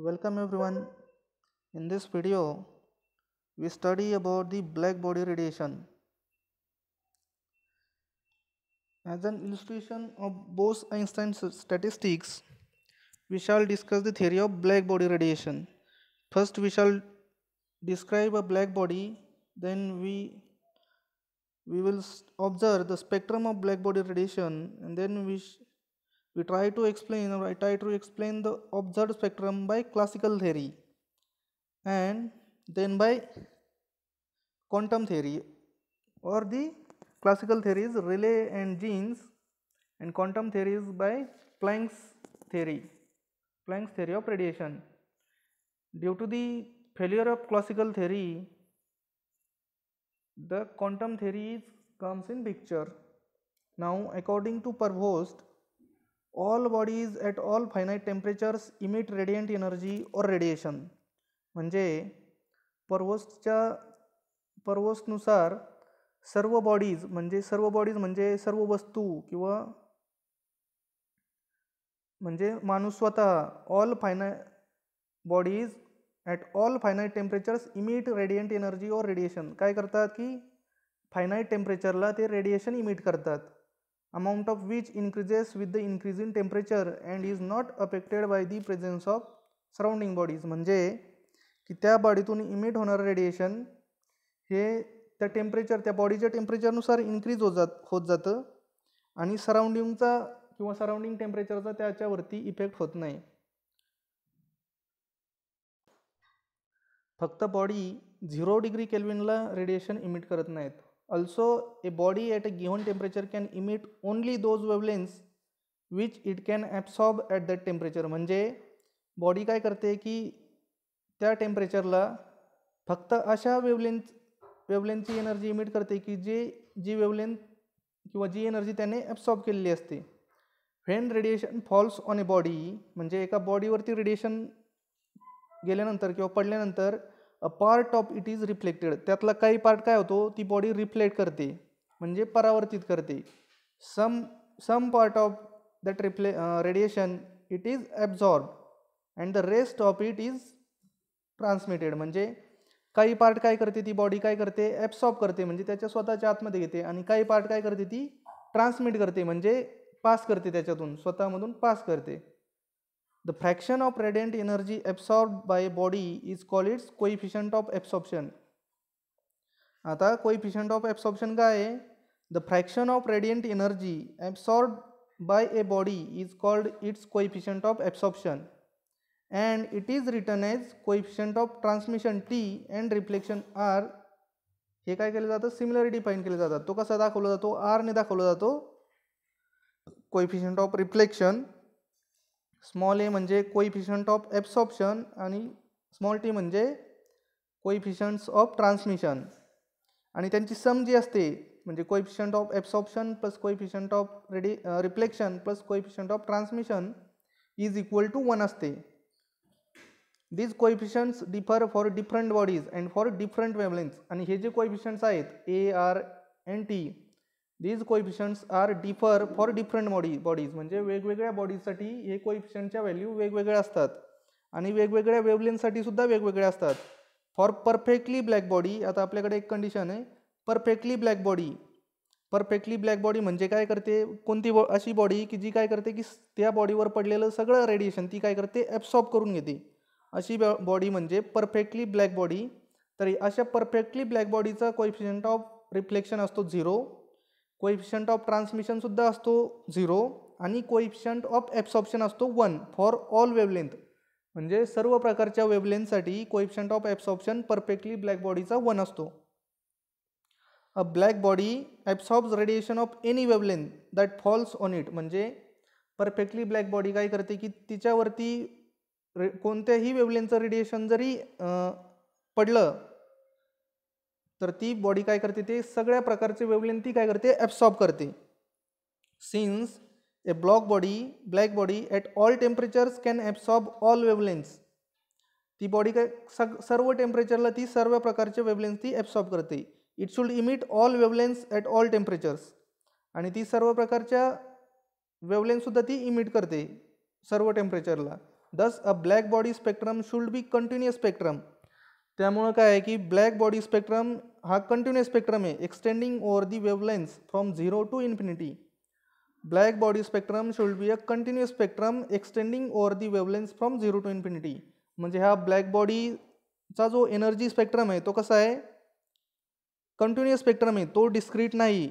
Welcome everyone. In this video, we study about the black body radiation. As an illustration of Bose-Einstein's statistics, we shall discuss the theory of black body radiation. First, we shall describe a black body, then we will observe the spectrum of black body radiation, and then we try to explain or I try to explain the observed spectrum by classical theory, and then by quantum theory, or the classical theories Rayleigh and Jeans, and quantum theories by theory, Planck's theory of radiation. Due to the failure of classical theory, the quantum theory comes in picture. Now, according to Provost, all bodies at all finite temperatures emit radiant energy or radiation. म्हणजे Provost-नुसार सर्व bodies म्हणजे सर्व वस्तू किंवा म्हणजे माणूस स्वतः all finite bodies at all finite temperatures emit radiant energy और रेडिएशन. काय करतात की फायनाइट टेम्परेचरला ते रेडिएशन इमिट करतात, amount of which increases with the increase in temperature and is not affected by the presence of surrounding bodies. म्हणजे की त्या बॉडीतून emit होणारं रेडिएशन हे त्या बॉडीच्या टेम्परेचरनुसार इन्क्रीज होत जातं आणि सराउंडिंग टेम्परेचरचा त्याच्यावरती इफेक्ट होत नाही. फक्त बॉडी 0 डिग्री केल्विनला रेडिएशन इमिट करत नाहीत. Also a body at a given temperature can emit only those wavelengths which it can absorb at that temperature. म्हणजे बॉडी काय करते की त्या टेम्परेचरला फक्त अशा वेवलेंथची एनर्जी इमिट करते की जी वेवलेंथ किंवा जी एनर्जी त्याने ॲब्सॉर्ब केलेली असते. When radiation falls on a body, म्हणजे एका बॉडीवरती रेडिएशन गेल्यानंतर किंवा पडल्यानंतर a part of it is reflected, त्यातला काही पार्ट काय होतो, ती बॉडी रिफ्लेक्ट करते म्हणजे परावर्तित करते. Some part of that radiation it is absorb and the rest of it is transmitted. म्हणजे काही पार्ट काय करते, ती बॉडी काय करते, ॲब्सॉर्ब करते म्हणजे त्याच्या स्वतःच्या आतमध्ये घेते, आणि काही पार्ट काय करते, ती ट्रान्समिट करते म्हणजे पास करते, त्याच्यातून स्वतःमधून पास करते. The fraction of radiant energy absorb by body is called its coefficient of absorption. आता कोइफिशियंट ऑफ ॲब्सॉर्प्शन काय आहे, the fraction of radiant energy absorb bye a body is called its coefficient of absorption and it is written as coefficient of transmission T and reflection R. हे काय केलं जातं, similar define केले जातात. तो कसा दाखवला जातो, R ने दाखवला जातो. कोएफिशियंट ऑफ रिफ्लेक्शन स्मॉल ए म्हणजे कोएफिशियंट ऑफ ॲब्सॉर्प्शन आणि स्मॉल टी म्हणजे कोएफिशियंट्स ऑफ ट्रान्समिशन, आणि त्यांची सम जी असते म्हणजे coefficient of absorption plus coefficient of reflection plus coefficient of transmission is equal to 1 असते. These coefficients differ for different bodies and for different wavelengths. आणि हे जे coefficients आहेत A, R and T, these coefficients are differ for different bodies. म्हणजे वेगवेगळ्या बॉडीजसाठी हे कोएफिशियंटच्या value वेगवेगळ्या असतात आणि वेगवेगळ्या वेवलेंथसाठी सुद्धा वेगवेगळ्या असतात. फॉर परफेक्टली ब्लॅक बॉडी, आता आपल्याकडे एक कंडिशन आहे, परफेक्टली ब्लॅक बॉडी म्हणजे काय करते, कोणती अशी बॉडी की जी काय करते की त्या बॉडीवर पडलेलं सगळं रेडिएशन ती काय करते, ॲब्सॉर्ब करून घेते. अशी बॉडी म्हणजे परफेक्टली ब्लॅक बॉडी. तर अशा परफेक्टली ब्लॅक बॉडीचा कोएफिशियंट ऑफ रिफ्लेक्शन असतो 0, कोएफिशियंट ऑफ ट्रान्समिशन सुद्धा असतो 0 आणि कोएफिशियंट ऑफ ॲब्सॉर्प्शन असतो 1 फॉर ऑल वेवलेंथ. म्हणजे सर्व प्रकारच्या वेवलेंथसाठी coefficient of absorption perfectly black बॉडीचा 1 असतो. A black body absorbs radiation of any wavelength that falls on it. म्हणजे परफेक्टली ब्लॅक बॉडी काय करते की तिच्यावरती कोणत्याही वेवलेंथचं रेडिएशन जरी पडलं तर ती बॉडी काय करते, ते सगळ्या प्रकारचे वेवलेंथ ती काय करते, ॲब्सॉर्ब करते. Since A black body at all temperatures can absorb all wavelengths. ती बॉडी काय सर्व टेम्परेचरला ती सर्व प्रकारचे वेवलेंथ ती ॲब्सॉर्ब करते. It should emit all wavelengths at all temperatures, आणि ती सर्व प्रकारच्या वेवलेंथ सुद्धा ती इमिट करते सर्व टेम्परेचरला. Thus a black body spectrum should be continuous spectrum. त्यामुळं काय आहे की ब्लॅक बॉडी स्पेक्ट्रम हा कंटिन्युअस स्पेक्ट्रम आहे, extending over the wavelength from 0 to infinity. Black body spectrum should be a continuous spectrum extending over the wavelength from 0 to infinity. म्हणजे हा black बॉडीचा जो एनर्जी स्पेक्ट्रम आहे तो कसा आहे, कंटिन्युअस स्पेक्ट्रम आहे, तो डिस्क्रीट नाही.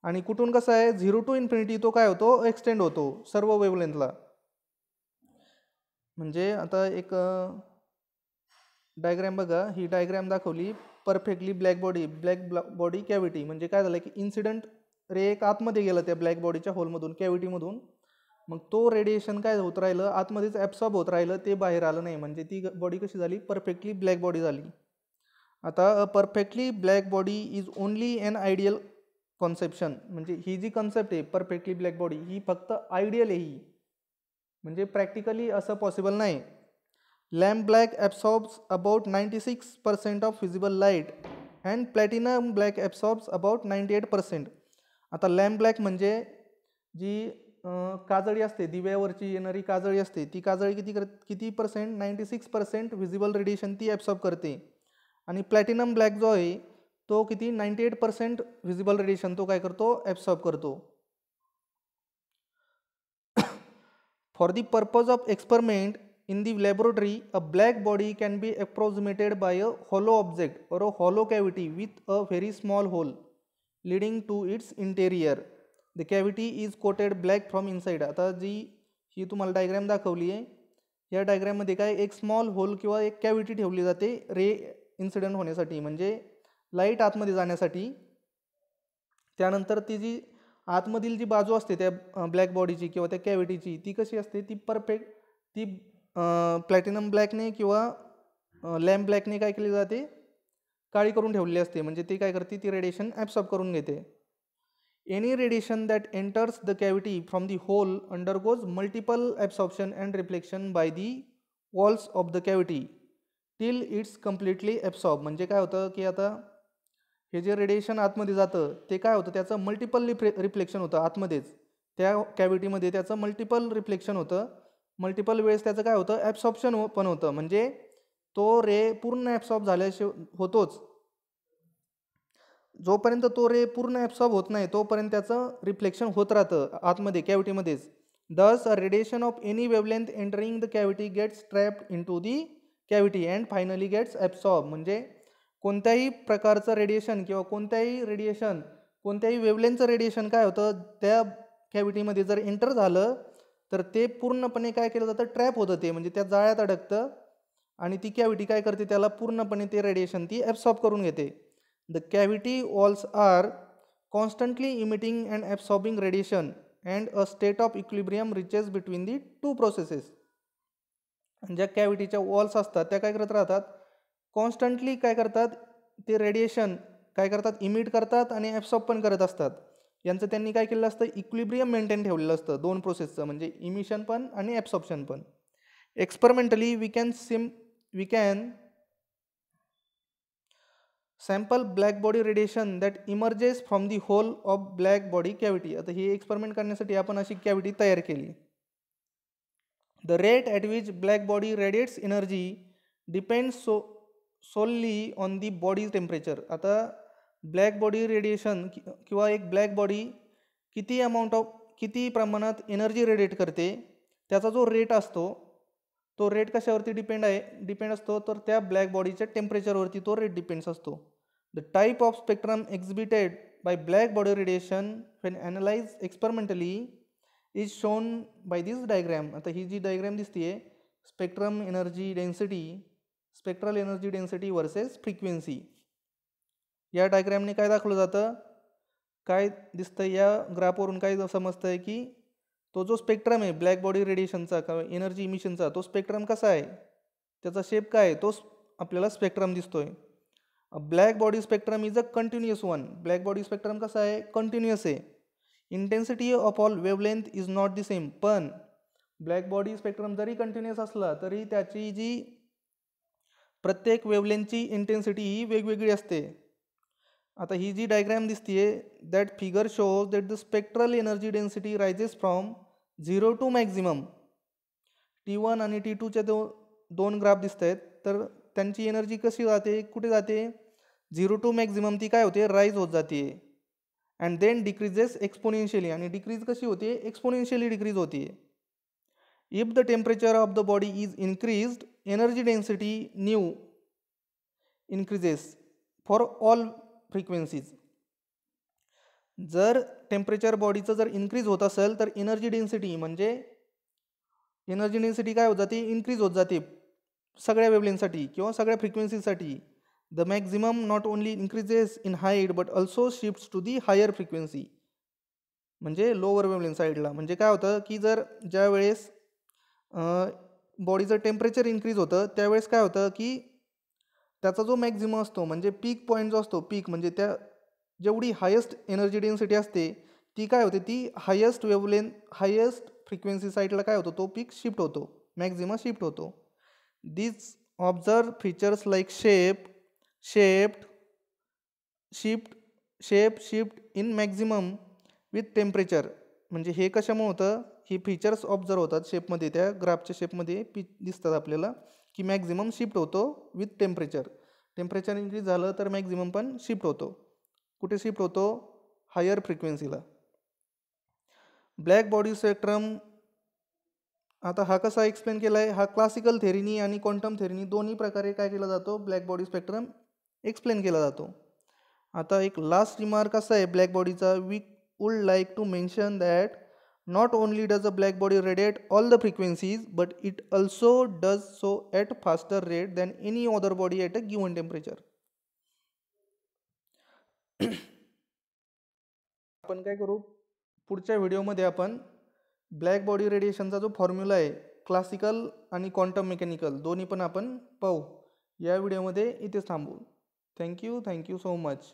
आणि कुठून कसा आहे, 0 to इन्फिनिटी तो काय होतो, एक्सटेंड होतो सर्व वेवलेंथला. म्हणजे आता एक डायग्रॅम बघा, ही डायग्रॅम दाखवली परफेक्टली ब्लॅक बॉडी कॅव्हिटी. म्हणजे काय झालं की इन्सिडंट रे एक आतमध्ये गेलं त्या ब्लॅक बॉडीच्या होलमधून, कॅव्हिटीमधून. मग तो रेडिएशन काय होत राहिलं, आतमध्येच ॲब्सॉर्ब होत राहिलं, ते बाहेर आलं नाही. म्हणजे ती बॉडी कशी झाली, परफेक्टली ब्लॅक बॉडी झाली. आता a perfectly black body is only an ideal conception. म्हणजे ही जी कन्सेप्ट आहे परफेक्टली ब्लॅक बॉडी, ही फक्त आयडियल आहे, ही म्हणजे प्रॅक्टिकली असं पॉसिबल नाही. Lamp black absorbs about 96% of visible light and platinum black absorbs about 98%. आता लॅम्प ब्लॅक म्हणजे जी काजळी असते, दिव्यावरची येणारी काजळी असते, ती काजळी किती पर्सेंट, 96% व्हिजिबल रेडिएशन ती ॲब्सॉर्ब करते. आणि प्लॅटिनम ब्लॅक जो आहे तो किती, 98% व्हिजिबल रेडिएशन तो काय करतो, ॲब्सॉर्ब करतो. For the purpose of experiment in the laboratory, a black body can be approximated by a hollow object or a hollow cavity with a very small hole leading to its interior. The cavity is coated black from inside. आता जी ही तुम्हाला diagram दाखवली आहे, या डायग्रॅममध्ये काय एक small hole किंवा एक cavity ठेवली जाते रे इन्सिडेंट होण्यासाठी, म्हणजे लाईट आतमध्ये जाण्यासाठी. त्यानंतर ती जी आतमधील जी बाजू असते त्या ब्लॅक बॉडीची किंवा त्या कॅव्हिटीची, ती कशी असते, ती परफेक्ट ती प्लॅटिनम ब्लॅकने किंवा लॅम्प ब्लॅकने काय केली जाते, काळी करून ठेवलेली असते. म्हणजे ती काय करते, ती रेडिएशन ॲब्सॉर्ब करून घेते. Any radiation that enters the cavity from the hole undergoes multiple absorption and reflection by the walls of the cavity till it's completely absorb. म्हणजे काय होतं की आता हे जे रेडिएशन आतमध्ये जातं ते काय होतं, त्याचं मल्टिपल रिफ्लेक्शन होतं आतमध्येच, त्या कॅव्हिटीमध्ये त्याचं मल्टिपल रिफ्लेक्शन होतं. मल्टिपल वेळेस त्याचं काय होतं, ॲब्सॉर्प्शन पण होतं. म्हणजे तो रे पूर्ण ॲब्सॉर्ब झाल्याशिवाय होतोच, जोपर्यंत तो रे पूर्ण ॲब्सॉर्ब होत नाही तोपर्यंत त्याचं रिफ्लेक्शन होत राहतं आतमध्ये कॅव्हिटीमध्येच. Thus a radiation of any wavelength entering the cavity gets trapped into the cavity and finally gets absorb. म्हणजे कोणत्याही प्रकारचं रेडिएशन किंवा कोणत्याही वेवलेंथचं रेडिएशन काय होतं, त्या कॅव्हिटीमध्ये जर एंटर झालं तर ते पूर्णपणे काय केलं जातं, ट्रॅप होतं ते, म्हणजे त्या जाळ्यात अडकतं आणि ती कॅव्हिटी काय करते, त्याला पूर्णपणे ते रेडिएशन ती ॲब्सॉर्ब करून घेते. The cavity walls are constantly emitting and absorbing radiation and a state of equilibrium reaches between the two processes. ज्या कॅव्हिटीच्या वॉल्स असतात त्या काय करत राहतात, कॉन्स्टंटली काय करतात, ते रेडिएशन काय करतात, इमिट करतात आणि ॲब्सॉर्ब पण करत असतात. यांचं त्यांनी काय केलेलं असतं, इक्विलिब्रियम मेंटेन ठेवलेलं असतं दोन प्रोसेसचं, म्हणजे इमिशन पण आणि ॲब्सॉर्प्शन पण. Experimentally we can sample black body radiation that emerges from the hole of black body cavity. आता ही एक्सपेरिमेंट करण्यासाठी आपण अशी कॅव्हिटी तयार केली. The rate at which black body radiates energy depends solely on the body temperature. आता black body radiation किंवा एक ब्लॅक बॉडी किती प्रमाणात एनर्जी रेडिएट करते, त्याचा जो रेट असतो तो रेट कशावरती डिपेंड असतो, तर त्या ब्लॅक बॉडीच्या टेम्परेचरवरती तो रेट डिपेंड्स असतो. The type of spectrum exhibited by black body radiation when analyse experimentally is shown by this diagram. आता ही जी डायग्रॅम दिसते, spectral energy density versus frequency. या डायग्रॅमने काय दाखवलं जातं, काय दिसतं या ग्राफवरून, काय समजतं आहे की तो जो स्पेक्ट्रम आहे ब्लॅक बॉडी रेडिएशनचा किंवा एनर्जी इमिशनचा, तो स्पेक्ट्रम कसा आहे, त्याचा शेप काय आहे, तो आपल्याला स्पेक्ट्रम दिसतोय. Black body spectrum is a continuous one. Black body spectrum कसा आहे, कंटिन्युअस आहे. Intensity of all wavelength is not the same. पण ब्लॅक बॉडी स्पेक्ट्रम जरी कंटिन्युअस असला तरी त्याची जी प्रत्येक वेवलेंथची इंटेन्सिटी ही वेगवेगळी असते. आता ही जी डायग्रॅम दिसतीये, that figure shows that the spectral energy density rises from 0 to maximum T1 आणि T2च्या दोन ग्राफ दिसत आहेत. तर त्यांची एनर्जी कशी जाते, कुठे जाते, 0 टू मॅक्झिमम ती काय होते, राईज होत जाते. अँड देन डिक्रीजेस एक्सपोनेन्शियली, आणि डिक्रीज कशी होते, एक्सपोनेन्शियली डिक्रीज होते. If the temperature of the body is increased, energy density new increases for all frequencies. जर टेम्परेचर बॉडीचं जर इन्क्रीज होत असेल तर एनर्जी डेन्सिटी म्हणजे एनर्जी डेन्सिटी काय होत जाते, इन्क्रीज होत जाते सगळ्या वेवलेंथसाठी किंवा सगळ्या फ्रिक्वेन्सीसाठी. The maximum not only increases in height but also shifts to the higher frequency, म्हणजे लोअर वेवलेंथ साईडला. म्हणजे काय होतं की जर ज्या वेळेस बॉडीचं टेम्परेचर इन्क्रीज होतं त्यावेळेस काय होतं की त्याचा जो मॅक्झिमम असतो म्हणजे पीक पॉईंट जो असतो, पीक म्हणजे त्या जेवढी हायेस्ट एनर्जी डेन्सिटी असते ती काय होते, ती हायेस्ट वेवलेंथ हायेस्ट फ्रिक्वेन्सी साईडला काय होतो, तो पीक शिफ्ट होतो, मॅक्झिमम शिफ्ट होतो. This observe features like shift in maximum with temperature. म्हणजे हे कशामुळे होतं, ही फीचर्स ऑब्झर्व होतात शेपमध्ये, त्या ग्राफच्या शेपमध्ये दिसतात आपल्याला की मॅक्झिमम शिफ्ट होतो विथ टेम्परेचर. टेम्परेचर इन्क्रीज झालं तर मॅक्झिमम पण शिफ्ट होतो. कुठे शिफ्ट होतो, हायर फ्रिक्वेन्सीला. ब्लॅक बॉडी स्पेक्ट्रम आता हा कसा एक्सप्लेन केला आहे, हा क्लासिकल थेरीनी आणि क्वांटम थेरीनी दोन्ही प्रकारे काय केला जातो, ब्लॅक बॉडी स्पेक्ट्रम एक्सप्लेन केला जातो. आता एक लास्ट रिमार्क असा आहे ब्लॅक बॉडीचा, we would like to mention that not only does a black body radiate all the frequencies but it also does so at faster rate than any other body at a given temperature. आपण काय करू, पुढच्या व्हिडिओमध्ये आपण black body रेडिएशनचा जो formula आहे classical आणि quantum mechanical दोन्ही पण आपण पाहू. या व्हिडिओमध्ये इथेच थांबू. Thank you so much.